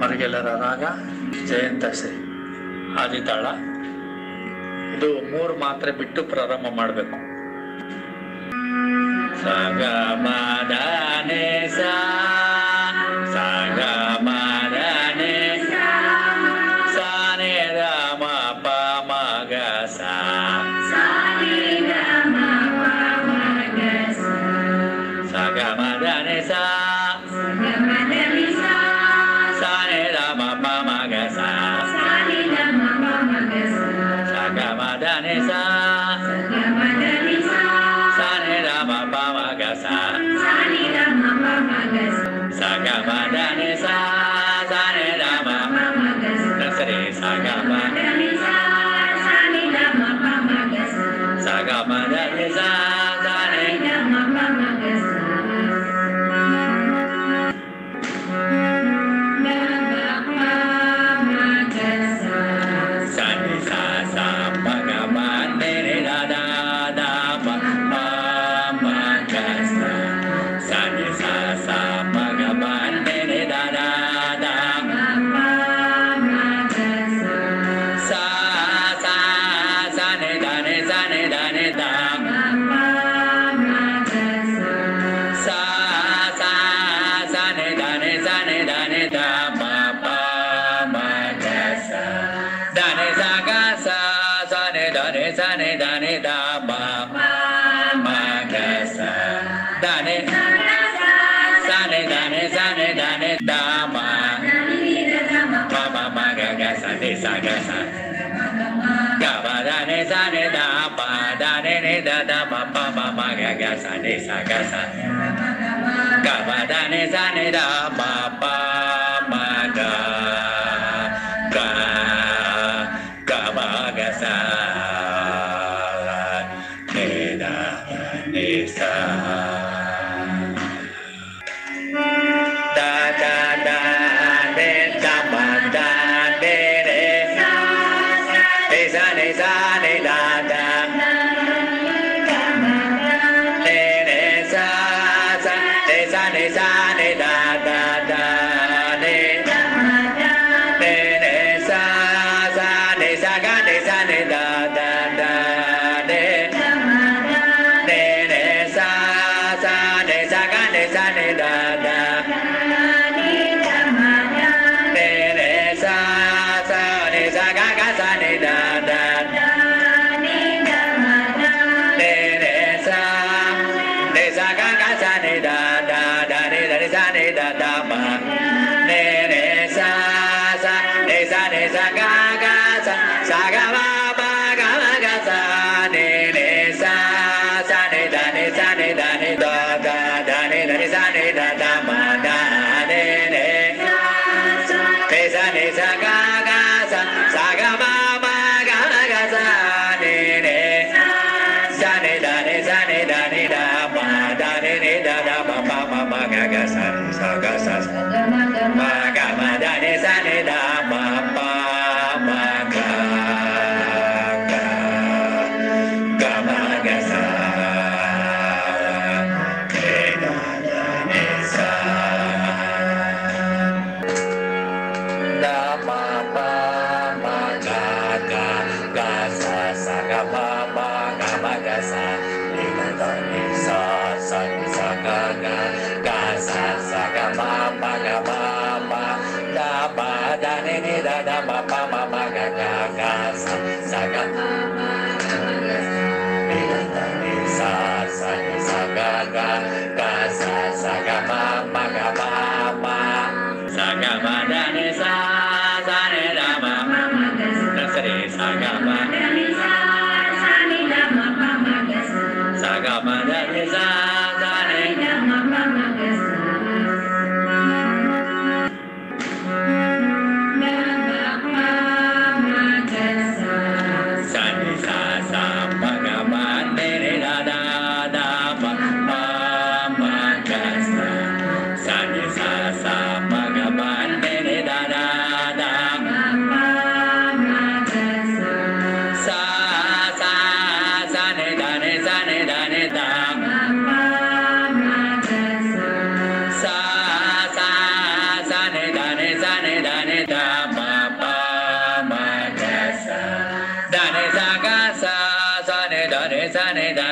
ನಾರಿಗೆಲ್ಲರ ರಾಗ ಜಯಂತಶ್ರೀ ಆದಿತಾಳ. ಇದು 3 ಮಾತ್ರೆ ಬಿಟ್ಟು ಪ್ರಾರಂಭ ಮಾಡಬೇಕು. ಸಗ ಮದ ನೆ ಸಾ ಸಗ ಮದ ನೆ ಸಾ ನೆ ರ ಮ ಪ ಮ ಗ ಸಾ ಸಗ ಮದ ನೆ ಸಾ ಸಾ ನೆ ರ ಮ ಪ ಮ ಗ ಸಾ ಸಗ ಮದ ನೆ ಸಾ sa ni ra ma pa ma ga sa sa ga ma da ni sa sa ni ra ma sa re sa ga ma sa ni ra ma pa ma ga sa ga ma da ni sa sa ni ra ma pa ma ga sa sa ni sa sa pa ga ma ni re da da da pa sa ga sa ga ba da ne sa ne da pa da ne ne da da pa pa ma ma ga ga sa ne sa ga sa ga ba da ne sa ne da pa pa ma ga ga ga ba ga sa ne da ne sa da da da ne da ba da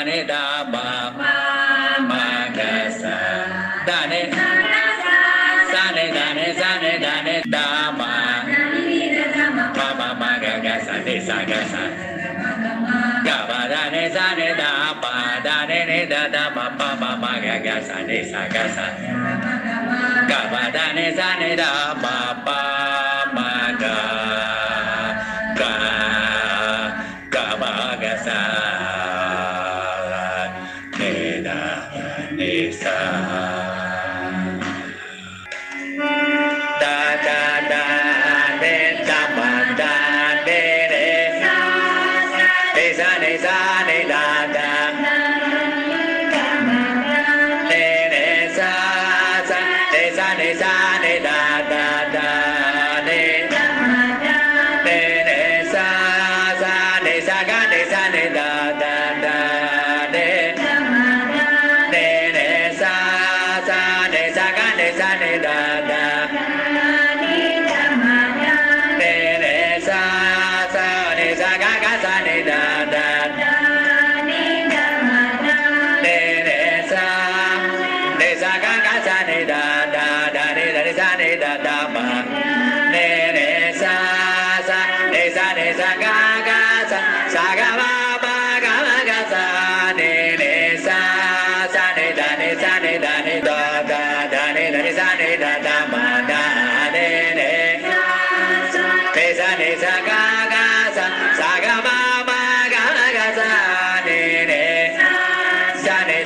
ni da ba ma ga sa da ni sa ni da ni sa ni da ni da ma ma ga ga sa ni sa ga sa ga ba da ni sa ni da ba da ni da da ba ma ga ga sa ni sa ga sa ga ba da ni sa ni da ba ma ga ga ba ga sa ni da ni sa da da da ni da ba da ni ni sa ni da da ni ni sa ni da da da ni ni sa ni sa ga ni sa ni da da da ni ni sa ni sa ga ni sa ni da da ni ni sa ni sa ga ga sa ni da da ni ni sa ga ga sa ni da da da ni sa ni da da ma ni sa ni sa ga ga sa ga ma ga ma ga sa ni sa ni da ni da da ni sa ni da da ma da ni sa ga ga sa ga ma ga ga sa ni sa ni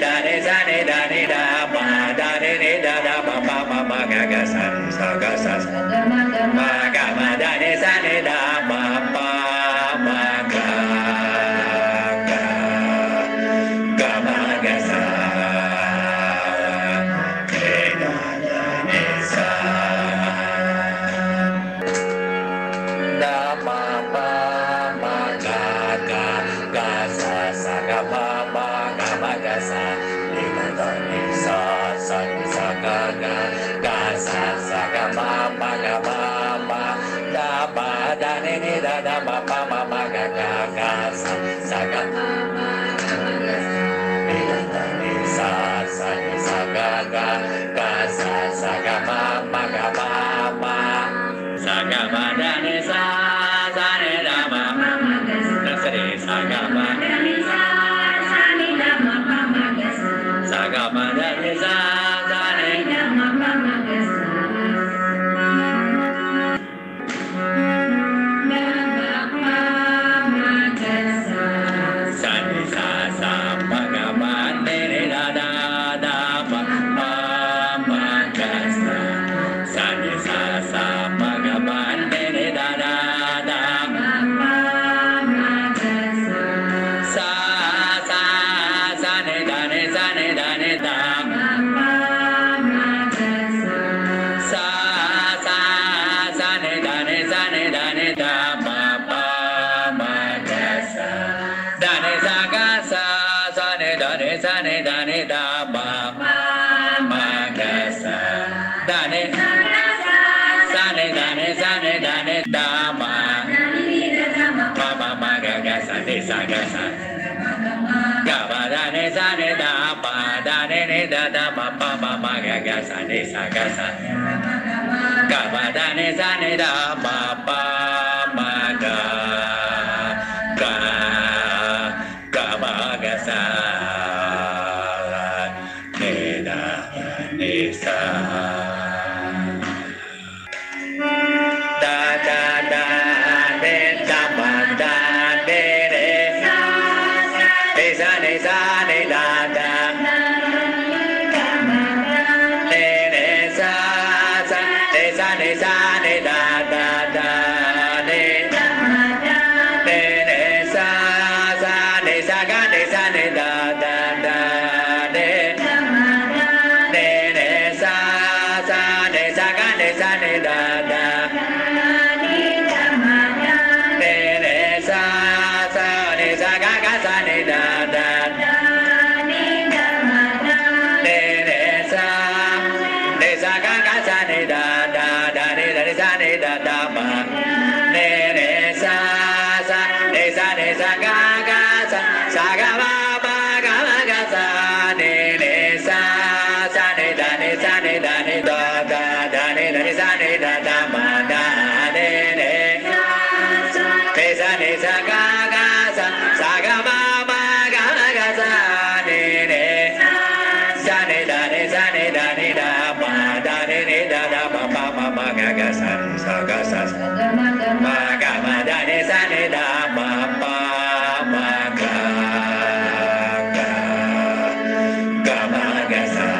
da ma da ni da ma ga ga sa ga sa ma ga ma da ni sa ni da ma ga ga ma ga sa ni da ni sa da ma ga ga sa ga ma ga sa ni da ni sa ni sa ga ga sa ga ma ga da ba da ni da da ma ga ga sa ga ni da ni sa ni sa ga ga sa ga ma ga sa ga ma da ni sa ni da ma da sa ni sa ga ma sa ga ma da ni sa ni da ma sa ga sa ga ba da ni sa ni da ba da ni da da ma ga ga sa ni sa ga sa ga ba da ni sa ni da ma ga ba ga sa ni da ni sa da da da ni da ba da ni sa ni da da ni sa ni da da da ni sa ga ni sa ni da da da ni sa ga ni sa ni da da ni sa ga ga sa ni da da ni da da ma da ne ne te sa ne sa ga ga sa ga ma ma ga ga sa ne ne sa ne da ne sa ne da ne da ma da ne ne da da ma ma ma ma ga ga sa ga sa ma ga ma da ne sa ne da ma ma ma ga ga ma ga sa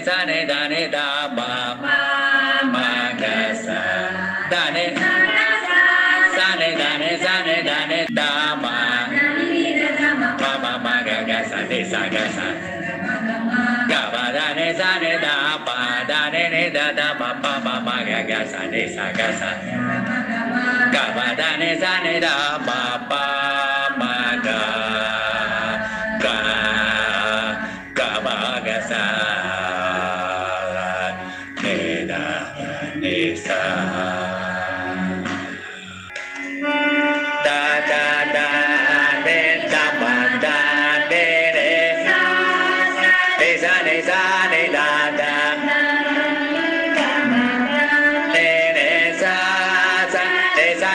sa ne da ne da ba ma ga sa da ne sa ne da ne da ma ma ga ga sa ne sa ga sa ga ba da ne sa ne da ba da ne da da ba ma ga ga sa ne sa ga sa ga ba da ne sa ne da ba ma ga ga ba ga sa ne da ne sa da da da ne da ba da ne ne sa ne da da ne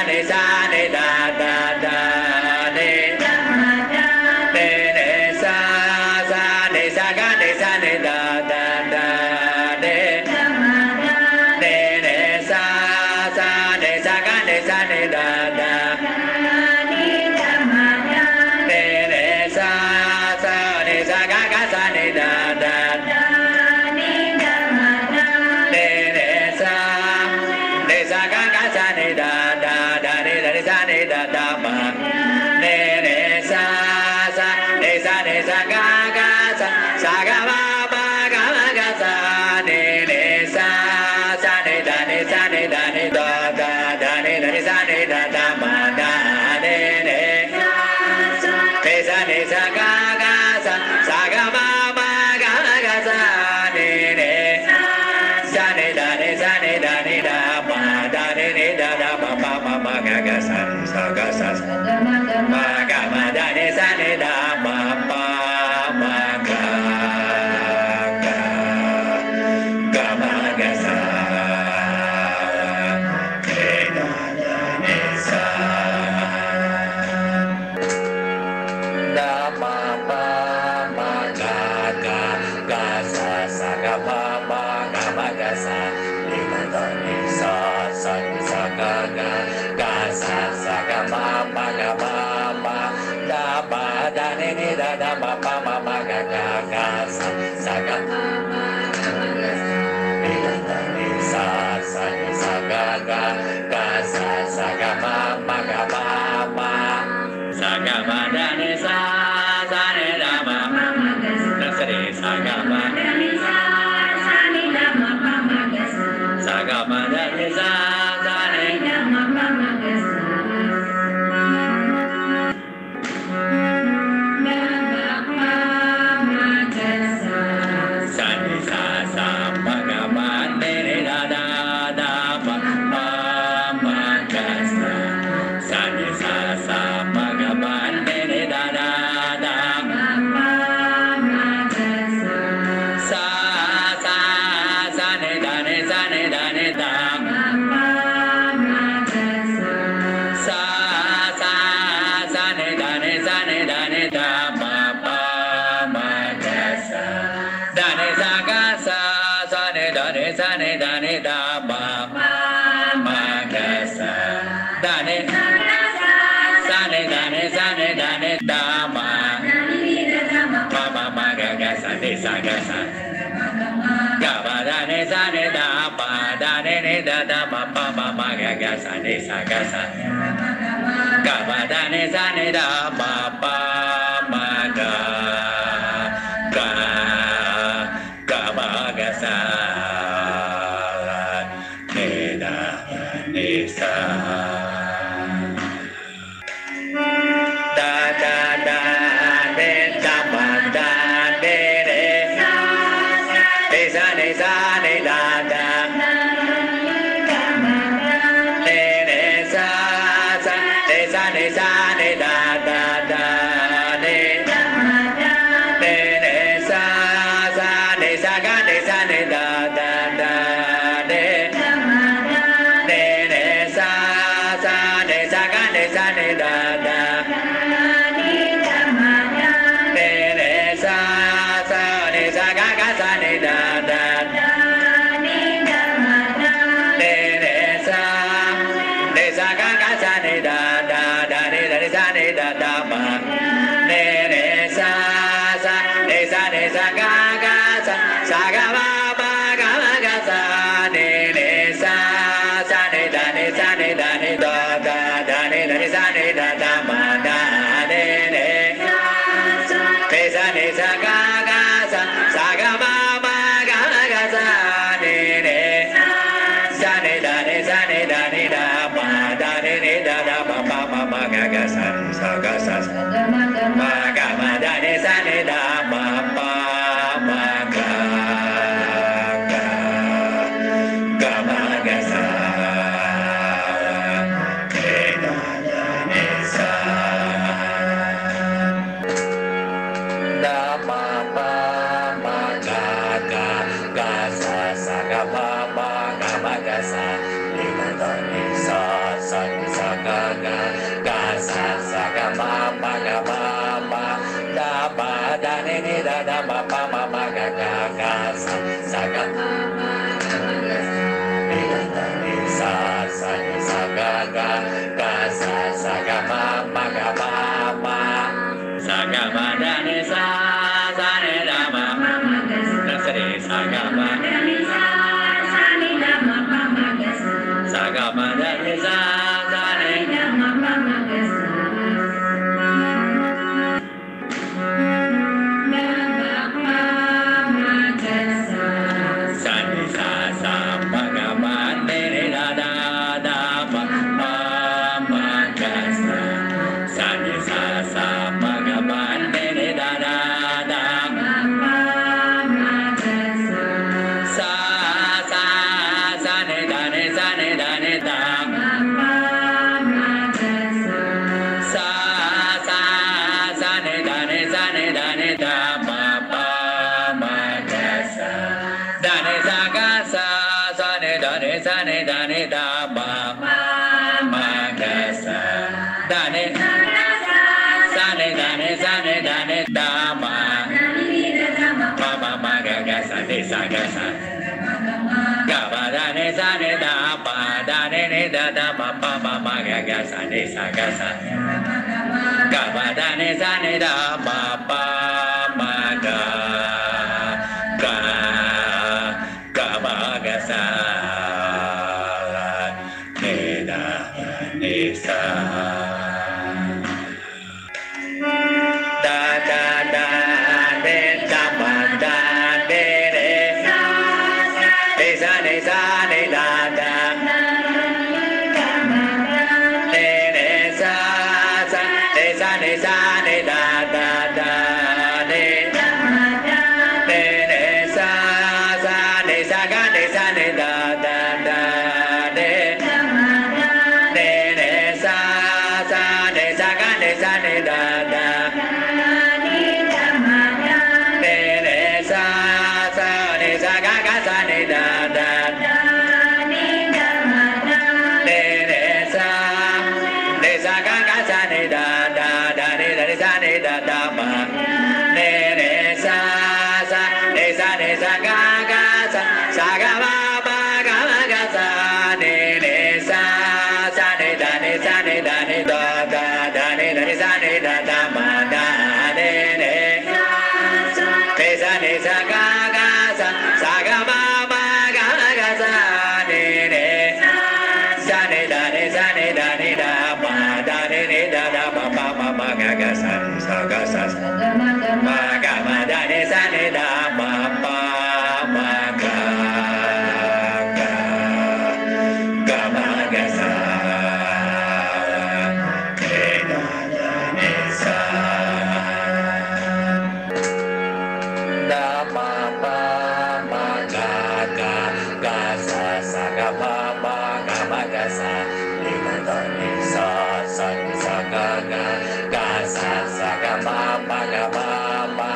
ne sa ne da da da ne ne sa ne sa ga ne sa ne da da da ne ne sa ne sa ga ne sa ne da da ne sa ne sa ga ga sa ne da da ne sa ga ga sa ne da da da ne sa ne da da ma ne sa ne sa ga ga sa ga ma ga ma ga sa ne sa ne da ne da da da ne sa ne da da ma da ne sa ga ga sa ga ma ga ma ga sa ne sa ne da da ma da ne da da ma ga ga sa ga sa ma ga ma da ne sa ne da ma ga ga ma ga sa ne da ne sa da ma ga ga sa ga ma ga sa ne da ne sa ga ga sa ga ma ga da ba da ne da da ma ga ga sa ga ne da ne sa ga ga sa ga ma ga sa ga ma da ne sa ne da ma sa re sa ga ma sa ga ma da ne sa ne sa ga sa ga ba da ne sa ne da ba da ne da da ma ga ga sa ne sa ga sa ga ba da ne sa ne da ma ga ba ga sa ne da ne sa da da da ne da ba da ne sa ne da da ne sa ne da da da ne sa ga ne sa ne da da da ne sa ga ne sa ne da da sa ga ga sa ne da da sa ga ga sa ne da da sa ne da da ma sa ga ga sa ga ma ni sa ga ga sa ga ma ma ga ga sa ni ni sa ni da ni sa ni da ni da ma da ni da da ma ma ma ma ga ga sa ni sa ga sa ma ga ma da ni sa ni da ma ma ma ga ga ga ma ga sa ni da ni sa da ma ma ma ga ga ga sa ga ma ma ga ma ga sa ni da ni sa ni sa ga ga ga sa ga ma ma ga ma ma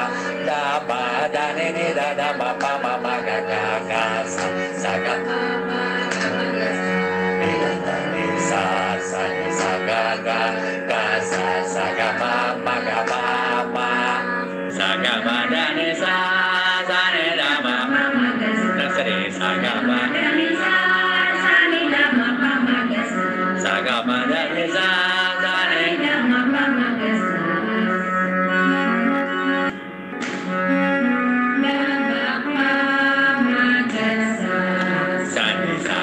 da ba da ni da da ma pa ma ma ga ga ga sa ga ni da ni sa ni sa ga ga ga sa ga ma ma ga ma ma sa ga ma da ni sa ni da ma da sa ni sa ga ma da ni sa ni da ma pa ma ga sa ga ma da ni sa ni da ma pa ma ga sa Sa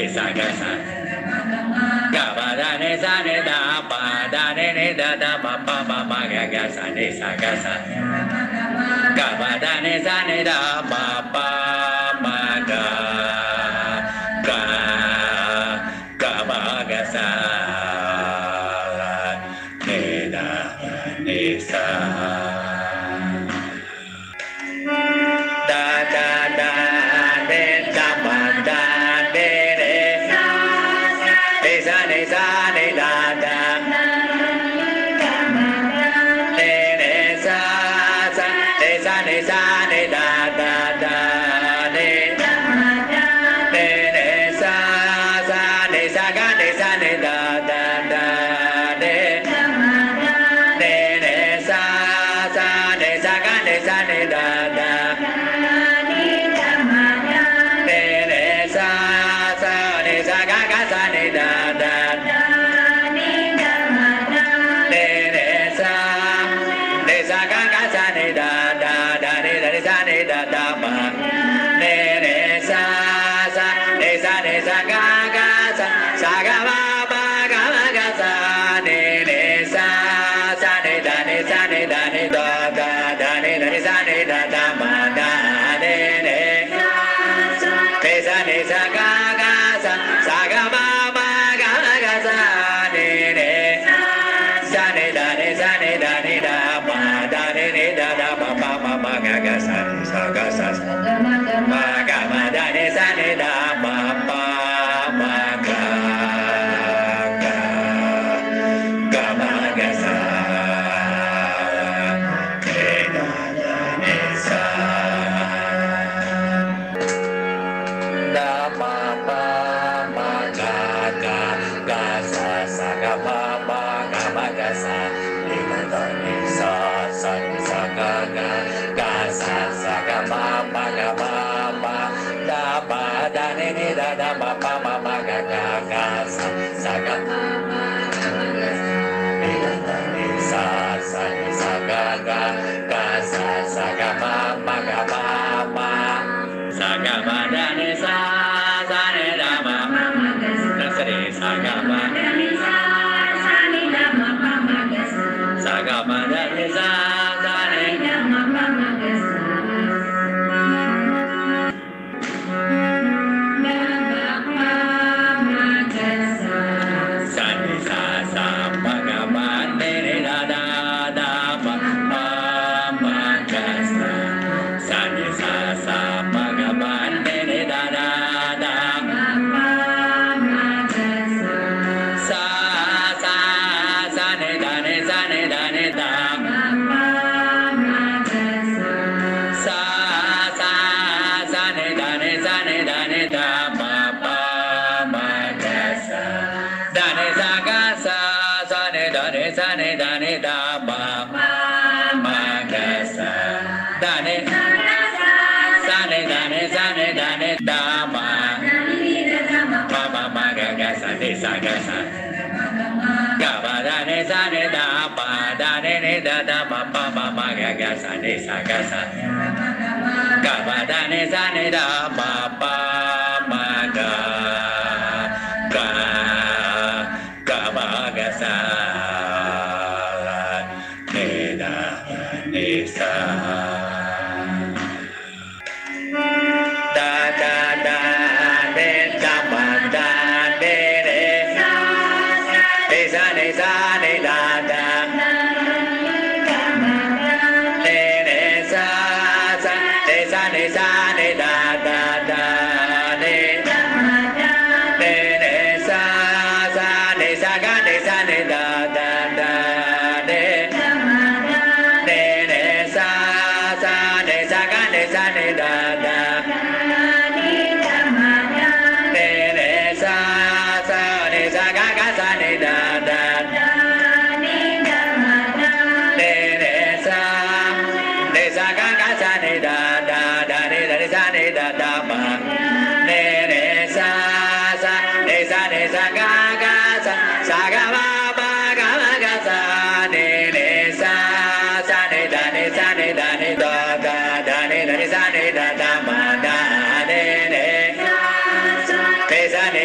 ni sa ga sa ga ba da ni sa ni da pa da ni da da pa pa pa ma ga ga sa ni sa ga sa ga ba da ni sa ni da pa pa ma ga ga ga ba ga sa ni da ni sa da da da de da ba da de re sa ni sa ni da da de re sa sa de sa ni da da da de de re sa sa ni sa ga ni sa ni da da da de de re sa sa ni sa ga ni sa ni da da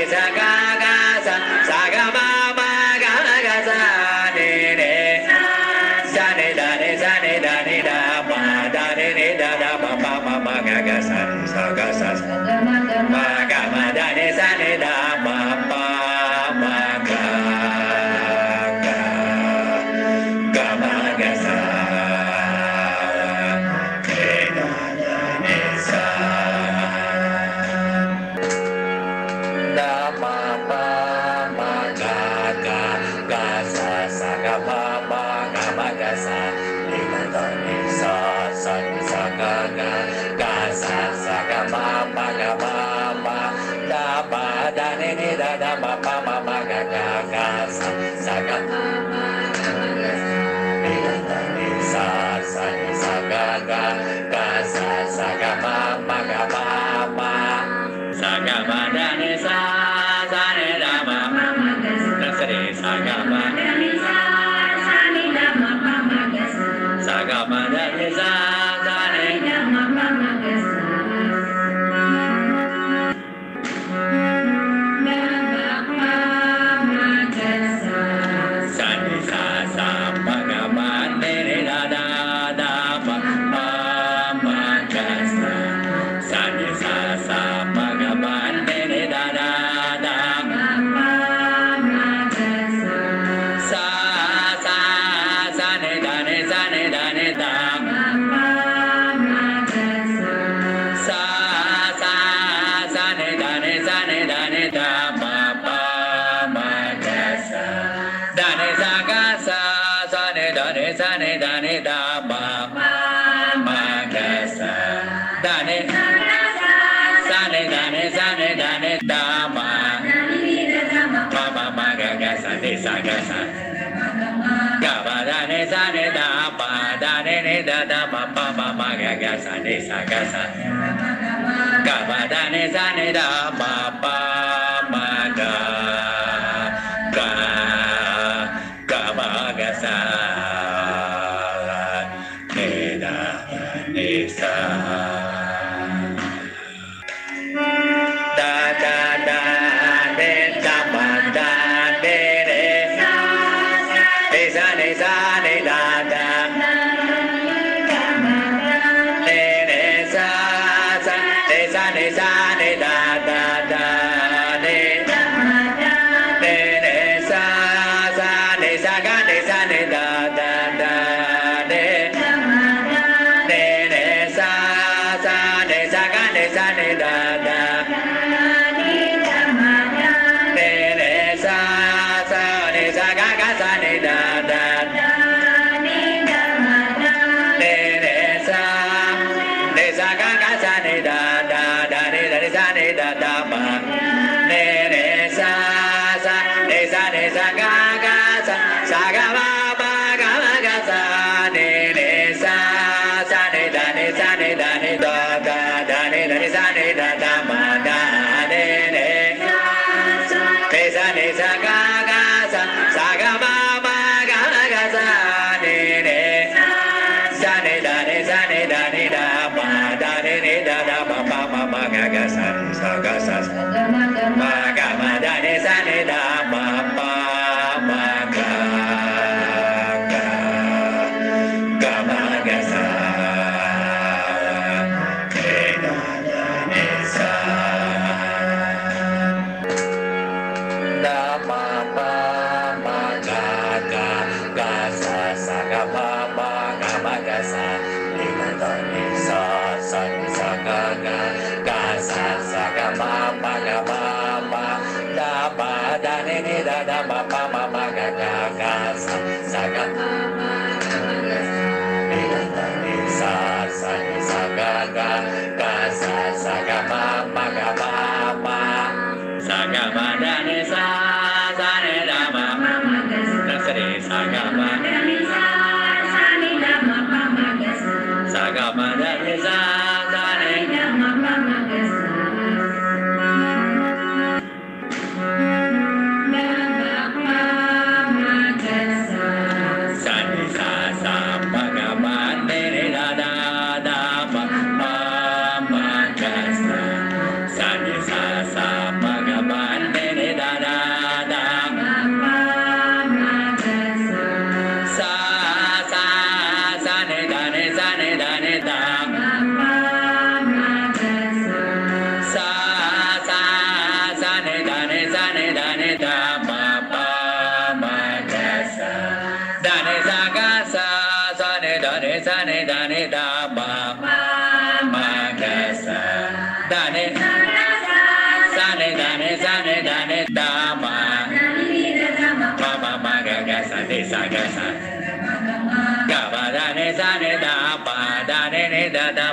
Sa da ni ni da da ma pa ma ma ga ga ga sa sa ga ni da ni sa sa ni sa ga ga ga sa sa ga ma ga ma ma sa ga ma da ni sa sa ni da ma da sa ni sa ga ma da ni sa sa ni da ma pa ma ga sa ga ma da ni sa sa ni da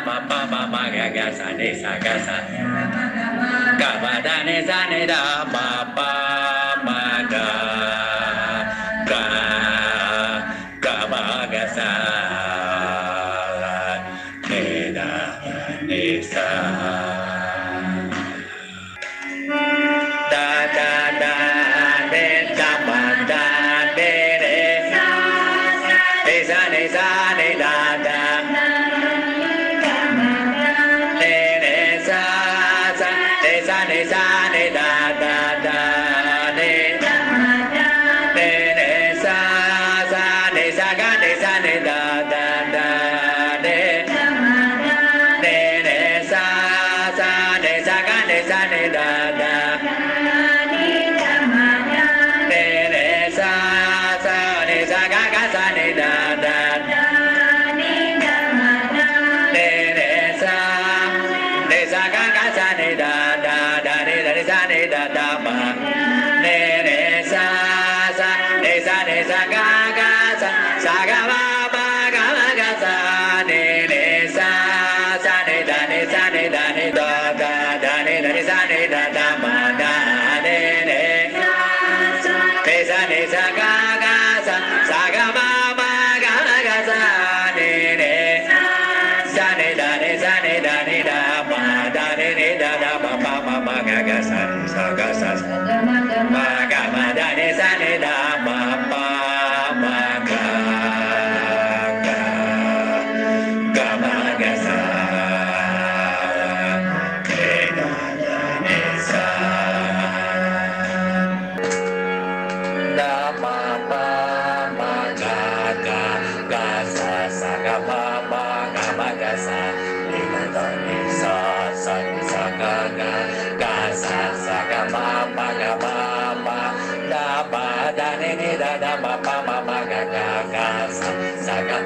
ma pa ma ga sa ba da ne sa ne da ma pa ma ga ga ba ga sa ne da ne sa da da da ne da ma da ne re ne sa ne da da ne sa ne da da da ne ne sa ne sa ga ne sa ne da da da ne ne sa ne sa ga ne sa ne da da ne sa ne sa ga ga sa ne da da ne sa ga ga sa ne da da sa ne da da ma ne sa ne sa ga ga sa ga ma ma ga ma ga sa ne sa ne da ne da da ne sa ne da da ma da ne sa ga ga sa ga ma ma ga ma ga sa ne sa ne da ma da ne da da ma pa ma ma ga ga sa ga sa ma ga ma da ne sa ne da ma pa ma ga ga ma ga sa ne da ne sa da ma pa ma ga ga sa ga ma ga sa ne da ne sa ga ga sa ga ma ga ma da ba da ne da da ma pa ma ga ga sa ga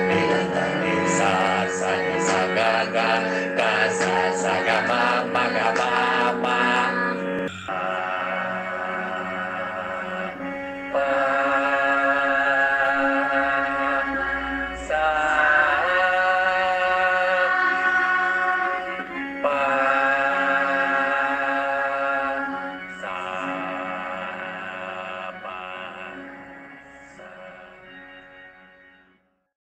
ne da ne sa ga ga sa ga ma ga ma